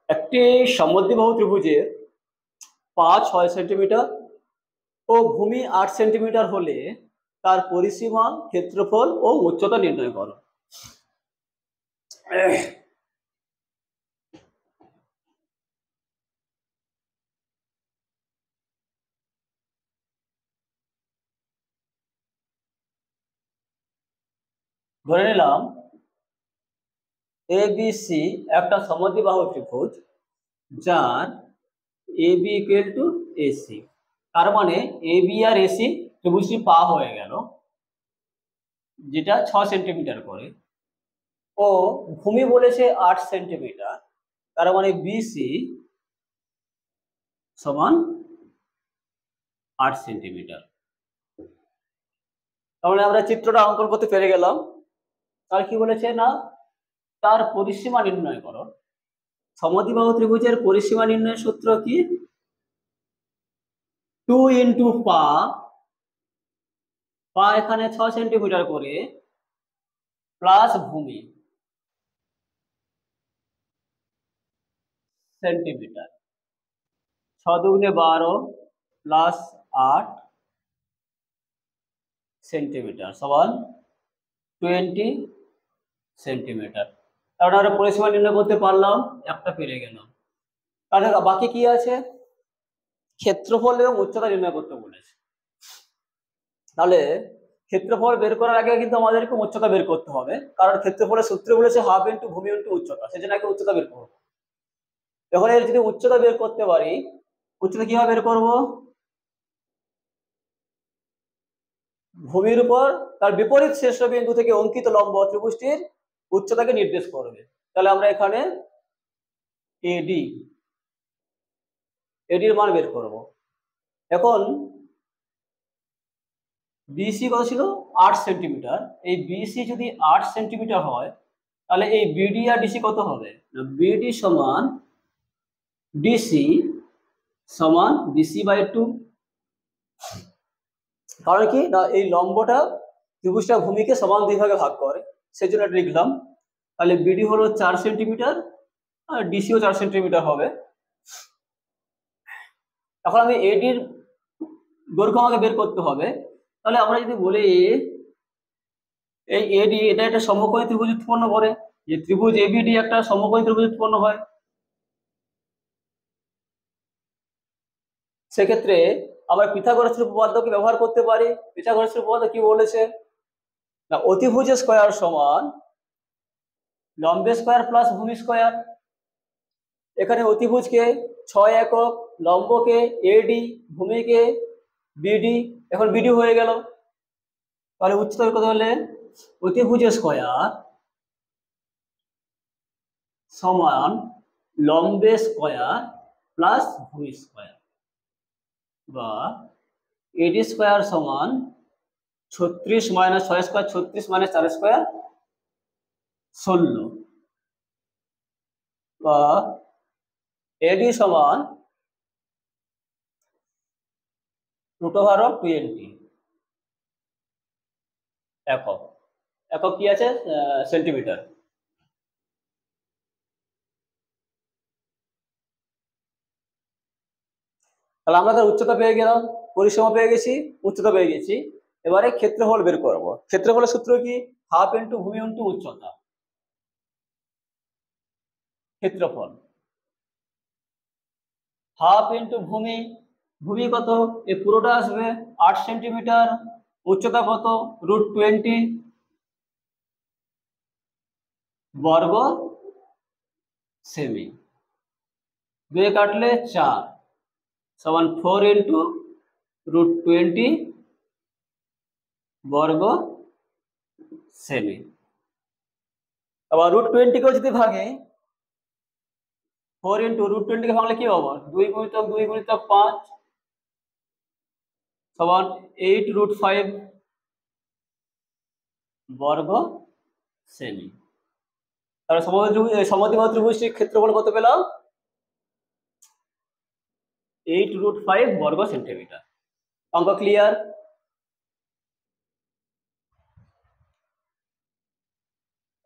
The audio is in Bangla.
একটি সমদ্বিবাহু ত্রিভুজের পা 6 সেন্টিমিটার ও ভূমি 8 সেন্টিমিটার হলে তার পরিসীমা, ক্ষেত্রফল ও উচ্চতা নির্ণয় করো। ধরে নিলাম ABC একটা সমদ্বিবাহু ত্রিভুজ যার AB ইকুয়াল টু AC। তার মানে AB আর AC ত্রিভুজটি পা হয়ে গেল, যেটা 6 সেন্টিমিটার করে, ও ভূমি বলেছে 8 সেন্টিমিটার। তার মানে BC সমান 8 সেন্টিমিটার। তাহলে আমরা চিত্রটা অঙ্কন করতে পেরে গেলাম। তার কি বলেছে না, তার পরিসীমা নির্ণয় করো। সমদ্বিবাহু ত্রিভুজের পরিসীমা নির্ণয়ের সূত্র কি? 2 ইন্টু পা, পা এখানে 6 সেন্টিমিটার করে, প্লাস ভূমি সেন্টিমিটার, 6 দুগুণে 12 প্লাস 8 সেন্টিমিটার সমান 20 সেন্টিমিটার। তাহলে আমরা পরিসীমা নির্ণয় করতে পারলাম, একটা পেরে গেলাম। তাহলে বাকি কি আছে? ক্ষেত্রফল এবং উচ্চতা নির্ণয় করতে বলেছে। তাহলে ক্ষেত্রফল বের করার আগে কিন্তু আমাদেরকে উচ্চতা বের করতে হবে, কারণ ক্ষেত্রফলের সূত্র বলেছে হাফ ইন্টু ভূমি ইন্টু উচ্চতা, সেজন্য আগে উচ্চতা বের করবো। এখন এর যদি উচ্চতা বের করতে পারি, উচ্চতা কিভাবে বের করব? ভূমির উপর তার বিপরীত শীর্ষবিন্দু থেকে অঙ্কিত লম্ব ত্রিভুজটির উচ্চতাকে নির্দেশ করবে। তাহলে আমরা এখানে এডি এর মান বের করব। এখন বিসি কত ছিল? 8 সেন্টিমিটার। এই বিসি যদি 8 সেন্টিমিটার হয়, তাহলে এই বিডি আর ডিসি কত হবে? বিডি সমান ডিসি সমান বিসি বাই 2। কারণ কি না, এই লম্বটা ত্রিভুজটা ভূমিকে সমান দুই ভাগে ভাগ করে, সেই জন্য এটা লিখলাম। তাহলে বিডি হলো 4 সেন্টিমিটার আর ডিসিও 4 সেন্টিমিটার হবে। এখন আমি এডির দৈর্ঘ্য আমাকে বের করতে হবে। তাহলে আমরা যদি বলি এই এডি এটা একটা সমকোণী ত্রিভুজ উৎপন্ন করে, যে ত্রিভুজ এবিডি একটা সমকোণী ত্রিভুজ উৎপন্ন হয়, সেক্ষেত্রে আমরা পিথাগোরাসের উপপাদ্যকে ব্যবহার করতে পারি। পিথাগোরাসের উপপাদ্য কি বলেছে না, অতিভুজ স্কয়ার সমান লম্ব স্কয়ার প্লাস ভূমি স্কয়ার। এখানে অতিভুজকে 6 একক, লম্বকে এডি, ভূমিকে বিডি। এখন বিডি হয়ে গেল, তাহলে উচ্চতা কত হলে অতিভুজ স্কয়ার সমান লম্ব স্কয়ার প্লাস ভূমি স্কয়ার, বা এডি স্কয়ার সমান 36 মাইনাস 6 স্কয়ার, 36 মাইনাস 4 স্কয়ার 16, বা এডি সমান √20 একক। একক কি আছে? সেন্টিমিটার। তাহলে আমরা তার উচ্চতা পেয়ে গেলাম, পরিসীমা পেয়ে গেছি, উচ্চতা পেয়ে গেছি। এবারে ক্ষেত্রফল বের করবো। ক্ষেত্রফলের সূত্র কি? হাফ ইন্টু ভূমি ইন্টু উচ্চতা। ক্ষেত্রফল হাফ ইন্টু ভূমি, ভূমি কত? এই পুরোটা আসবে 8 সেন্টিমিটার, উচ্চতা কত? √20 বর্গ সেমি। 2 কাটলে 4 সমান 4 ইন্টু √20 বর্গ সেমি। আবার √20 কেও যদি ভাগে, 4 ইন্টু √20 কে ভাঙলে কি হবে? 2 গুণিতক 2 গুণিতক 5 সমান 8√5 বর্গ সেমি। তাহলে সমদ্বিবাহু ত্রিভুজটির ক্ষেত্রফল কত পেলাম? 8√5 বর্গ সেন্টিমিটার। অঙ্ক ক্লিয়ার?